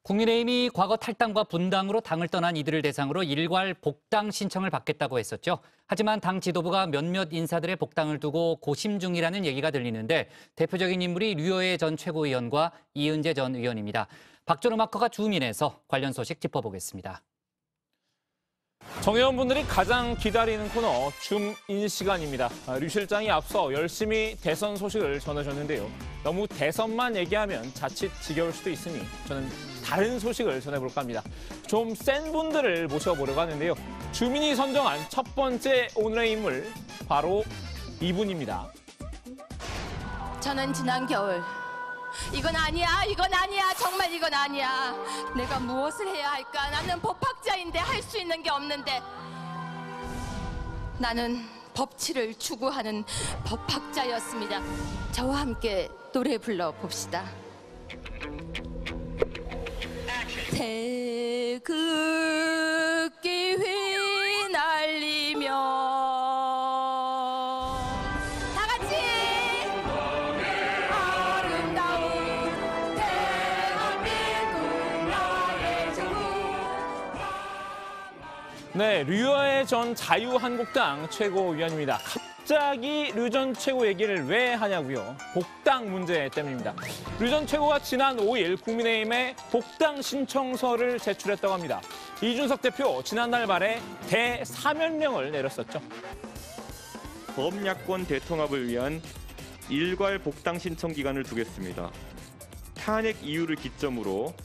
국민의힘이 과거 탈당과 분당으로 당을 떠난 이들을 대상으로 일괄 복당 신청을 받겠다고 했었죠. 하지만 당 지도부가 몇몇 인사들의 복당을 두고 고심 중이라는 얘기가 들리는데 대표적인 인물이 류호혜 전 최고위원과 이은재 전 의원입니다. 박준호 마커가 주민에서 관련 소식 짚어보겠습니다. 정의원분들이 가장 기다리는 코너 줌인 시간입니다. 류 실장이 앞서 열심히 대선 소식을 전해줬는데요. 너무 대선만 얘기하면 자칫 지겨울 수도 있으니 저는 다른 소식을 전해볼까 합니다. 좀 센 분들을 모셔보려고 하는데요. 주민이 선정한 첫 번째 오늘의 인물, 바로 이분입니다. 저는 지난 겨울 이건 아니야, 정말 이건 아니야. 내가 무엇을 해야 할까? 나는 법학자인데 할 수 있는 게 없는데. 나는 법치를 추구하는 법학자였습니다. 저와 함께 노래 불러봅시다. 태극기 휘날리며 네, 류호혜 전 자유한국당 최고위원입니다. 갑자기 류 전 최고 얘기를 왜 하냐고요? 복당 문제 때문입니다. 류 전 최고가 지난 5일 국민의힘에 복당 신청서를 제출했다고 합니다. 이준석 대표 지난달 말에 대사면령을 내렸었죠. 범야권 대통합을 위한 일괄 복당 신청 기간을 두겠습니다. 탄핵 이유를 기점으로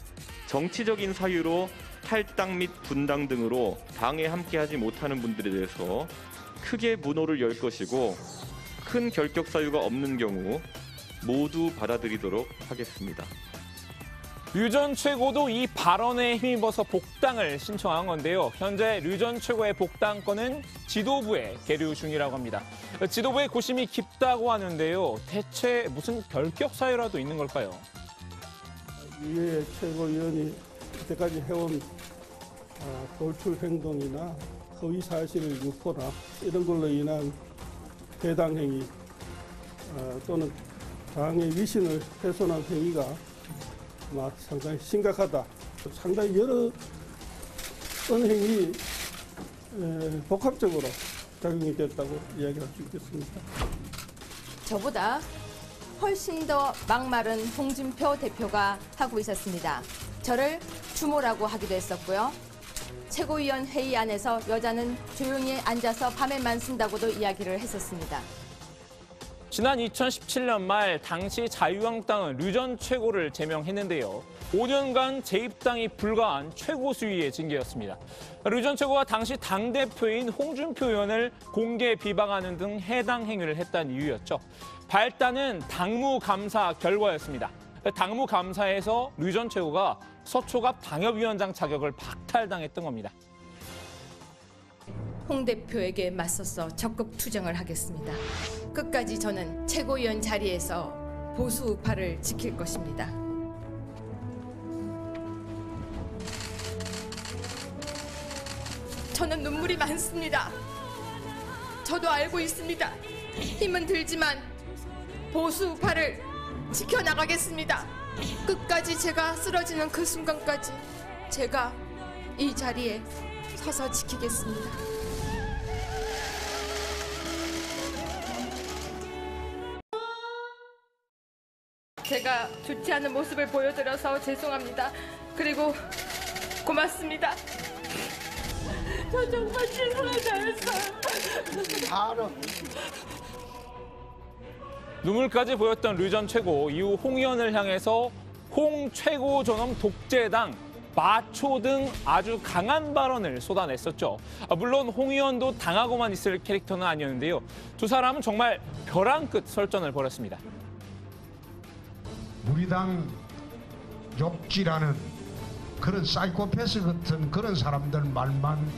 정치적인 사유로 탈당 및 분당 등으로 당에 함께하지 못하는 분들에 대해서 크게 문호를 열 것이고 큰 결격 사유가 없는 경우 모두 받아들이도록 하겠습니다. 류 전 최고도 이 발언에 힘입어서 복당을 신청한 건데요. 현재 류 전 최고의 복당권은 지도부에 계류 중이라고 합니다. 지도부의 고심이 깊다고 하는데요. 대체 무슨 결격 사유라도 있는 걸까요? 류호혜 최고위원이 이때까지 해온 돌출 행동이나 허위 사실 유포나 이런 걸로 인한 배당 행위 또는 당의 위신을 훼손한 행위가 상당히 심각하다. 상당히 여러 언행이 복합적으로 작용이 됐다고 이야기할 수 있겠습니다. 저보다 훨씬 더 막마른 홍준표 대표가 하고 있었습니다. 저를 주모라고 하기도 했었고요. 최고위원 회의 안에서 여자는 조용히 앉아서 밤에만 쓴다고도 이야기를 했었습니다. 지난 2017년 말 당시 자유한국당은 류 전 최고를 제명했는데요. 5년간 재입당이 불가한 최고 수위의 징계였습니다. 류 전 최고가 당시 당대표인 홍준표 의원을 공개 비방하는 등 해당 행위를 했다는 이유였죠. 발단은 당무감사 결과였습니다. 당무감사에서 류 전 최고가 서초갑 당협위원장 자격을 박탈당했던 겁니다. 홍 대표에게 맞서서 적극 투쟁을 하겠습니다. 끝까지 저는 최고위원 자리에서 보수 우파를 지킬 것입니다. 저는 눈물이 많습니다. 저도 알고 있습니다. 힘은 들지만 보수 우파를 지켜나가겠습니다. 끝까지 제가 쓰러지는 그 순간까지 제가 이 자리에 서서 지키겠습니다. 제가 좋지 않은 모습을 보여드려서 죄송합니다. 그리고 고맙습니다. 저 정말 최선을 다했어요. 눈물까지 보였던 류 전 최고, 이후 홍 의원을 향해서 홍 최고 존엄 독재당, 마초 등 아주 강한 발언을 쏟아냈었죠. 물론 홍 의원도 당하고만 있을 캐릭터는 아니었는데요. 두 사람은 정말 벼랑 끝 설전을 벌였습니다. 우리 당 욕지라는 그런 사이코패스 같은 그런 사람들 말만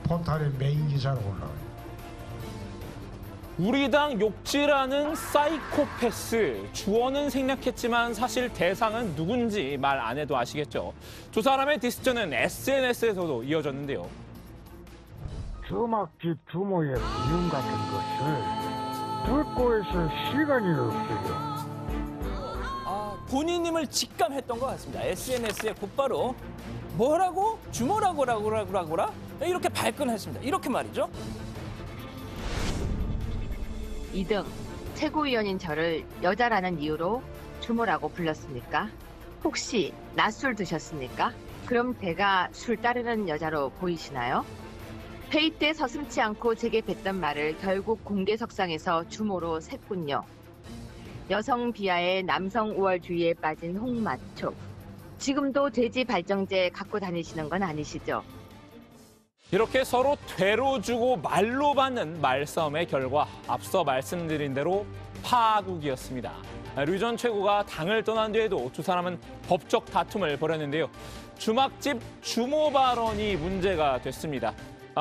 포털에 메인 기사로 올라와요. 우리 당 욕지라는 사이코패스, 주어는 생략했지만 사실 대상은 누군지 말 안 해도 아시겠죠. 두 사람의 디스전은 SNS에서도 이어졌는데요. 주막집 주모의 비유 같은 것을 듣고 있을 시간이 없어요. 본인임을 직감했던 것 같습니다. SNS에 곧바로 뭐라고? 주모라고라고라? 이렇게 발끈했습니다. 이렇게 말이죠. 2등, 최고위원인 저를 여자라는 이유로 주모라고 불렀습니까? 혹시 낮술 드셨습니까? 그럼 제가 술 따르는 여자로 보이시나요? 회의 때 서슴지 않고 제게 뱉던 말을 결국 공개석상에서 주모로 샜군요. 여성 비하에 남성 우월주의에 빠진 홍마초. 지금도 돼지 발정제 갖고 다니시는 건 아니시죠? 이렇게 서로 되로 주고 말로 받는 말싸움의 결과 앞서 말씀드린 대로 파국이었습니다. 류 전 최고가 당을 떠난 뒤에도 두 사람은 법적 다툼을 벌였는데요. 주막집 주모 발언이 문제가 됐습니다.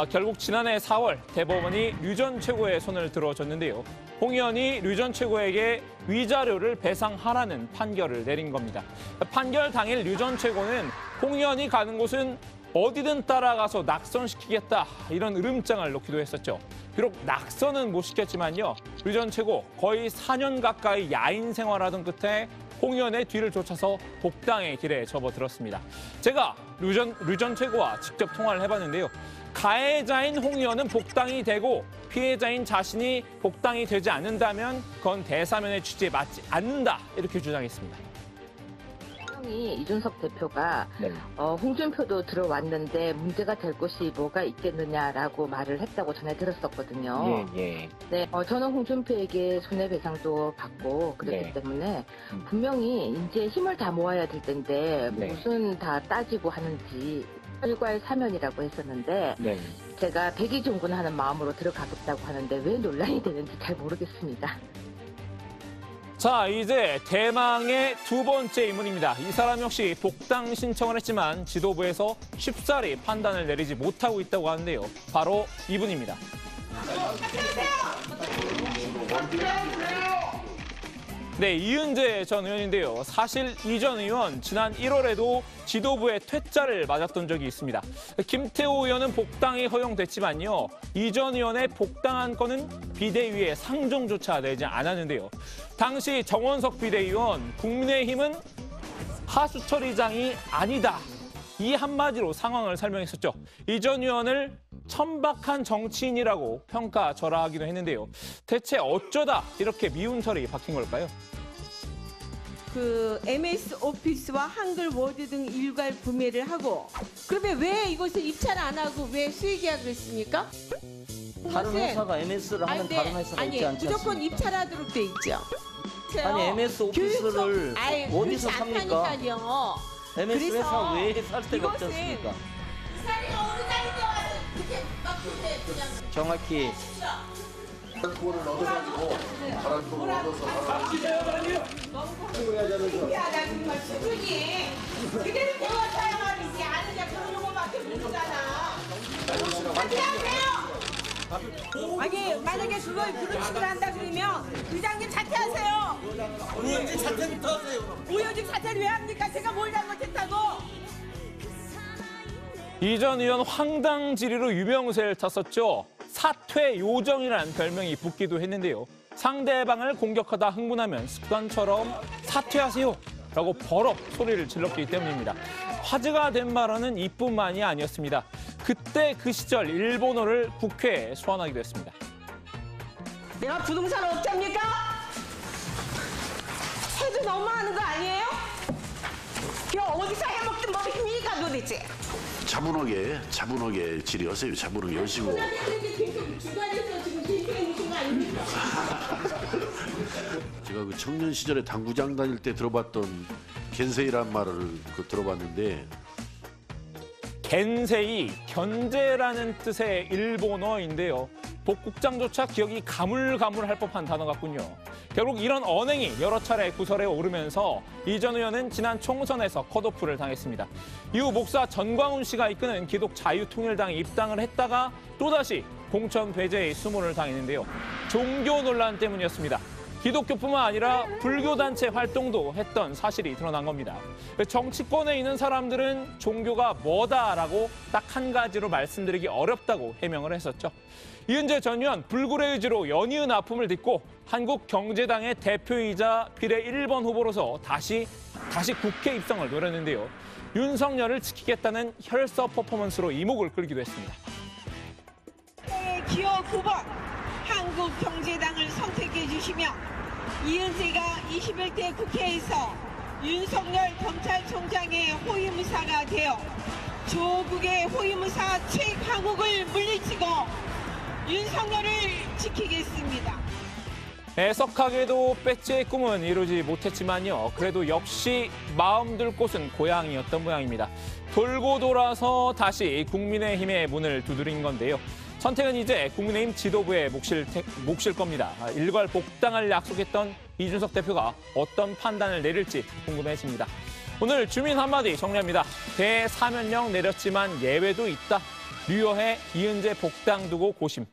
결국 지난해 4월 대법원이 류 전 최고의 손을 들어줬는데요. 홍 의원이 류 전 최고에게 위자료를 배상하라는 판결을 내린 겁니다. 판결 당일 류 전 최고는 홍 의원이 가는 곳은 어디든 따라가서 낙선시키겠다 이런 으름장을 놓기도 했었죠. 비록 낙선은 못 시켰지만요. 류 전 최고 거의 4년 가까이 야인 생활하던 끝에 홍 의원의 뒤를 쫓아서 복당의 길에 접어들었습니다. 제가 류 전 최고와 직접 통화를 해봤는데요. 가해자인 홍 의원은 복당이 되고 피해자인 자신이 복당이 되지 않는다면 그건 대사면의 취지에 맞지 않는다 이렇게 주장했습니다. 이준석 대표가 홍준표도 들어왔는데 문제가 될 곳이 뭐가 있겠느냐라고 말을 했다고 전해 들었었거든요. 네, 저는 홍준표에게 손해배상도 받고 그랬기 때문에 분명히 이제 힘을 다 모아야 될 텐데 무슨 다 따지고 하는지 일괄 사면이라고 했었는데 제가 백의종군하는 마음으로 들어가겠다고 하는데 왜 논란이 되는지 잘 모르겠습니다. 자, 이제 대망의 두 번째 인물입니다. 이 사람 역시 복당 신청을 했지만 지도부에서 쉽사리 판단을 내리지 못하고 있다고 하는데요. 바로 이분입니다. 네, 이은재 전 의원인데요. 사실 이 전 의원 지난 1월에도 지도부의 퇴짜를 맞았던 적이 있습니다. 김태호 의원은 복당이 허용됐지만요. 이 전 의원의 복당한 건은 비대위에 상정조차 내지 않았는데요. 당시 정원석 비대위원, 국민의힘은 하수처리장이 아니다. 이 한마디로 상황을 설명했었죠. 이 전 의원을 천박한 정치인이라고 평가절하하기도 했는데요. 대체 어쩌다 이렇게 미운털이 박힌 걸까요? 그 MS 오피스와 한글 워드 등 일괄 구매를 하고 그러면 왜 이것을 입찰 안 하고 왜 수의 계약을 했습니까? 다른 회사가 MS를 하는 다른 회사가 있지 않지 무조건 않습니까? 입찰하도록 돼 있죠. 아니 MS 오피스를 어디서 삽니까? MS 회사 왜 살 데가 없지 않습니까? 정확히 돈을 얻어가지고 다른 돈을 얻어서 그대로 대화 사용하는지 아느냐 그런 것밖에 모르잖아. 아니 만약에 그걸 그런 식으로 한다 그러면 의장님 사퇴하세요. 의원직 사퇴부터 하세요. 의원직 사퇴를 왜 합니까? 제가 뭘 잘못했다고? 이 전 의원 황당지리로 유명세를 탔었죠. 사퇴 요정이라는 별명이 붙기도 했는데요. 상대방을 공격하다 흥분하면 습관처럼 사퇴하세요 라고 버럭 소리를 질렀기 때문입니다. 화제가 된 발언은 이뿐만이 아니었습니다. 그때 그 시절 일본어를 국회에 소환하기도 했습니다. 내가 부동산 업자입니까? 해도 너무하는 거 아니에요? 이거 어디서 해먹든 뭐입니까 도대체? 차분하게 질의하세요. 차분하게 하시고. 주관에서 지금 대표해주신 거 아닙니까? 제가 그 청년 시절에 당구장 다닐 때 들어봤던 겐세이란 말을 들어봤는데 겐세이, 견제라는 뜻의 일본어인데요. 복국장조차 기억이 가물가물할 법한 단어 같군요. 결국 이런 언행이 여러 차례 구설에 오르면서 이 전 의원은 지난 총선에서 컷오프를 당했습니다. 이후 목사 전광훈 씨가 이끄는 기독자유통일당에 입당을 했다가 또다시 공천 배제의 수모를 당했는데요. 종교 논란 때문이었습니다. 기독교뿐만 아니라 불교단체 활동도 했던 사실이 드러난 겁니다. 정치권에 있는 사람들은 종교가 뭐다라고 딱 한 가지로 말씀드리기 어렵다고 해명을 했었죠. 이은재 전 의원 불굴의 의지로 연이은 아픔을 딛고 한국경제당의 대표이자 비례 1번 후보로서 다시 국회 입성을 노렸는데요. 윤석열을 지키겠다는 혈서 퍼포먼스로 이목을 끌기도 했습니다. 기호 9번 한국경제당을 선택해 주시며 이은재가 21대 국회에서 윤석열 검찰총장의 호위무사가 되어 조국의 호위무사 최강욱을 물리치고 윤석열을 지키겠습니다. 애석하게도 배지의 꿈은 이루지 못했지만요. 그래도 역시 마음 둘 곳은 고향이었던 모양입니다. 돌고 돌아서 다시 국민의힘의 문을 두드린 건데요. 선택은 이제 국민의힘 지도부에 몫일 겁니다. 일괄 복당을 약속했던 이준석 대표가 어떤 판단을 내릴지 궁금해집니다. 오늘 주민 한마디 정리합니다. 대사면령 내렸지만 예외도 있다. 유효해 이은재 복당 두고 고심.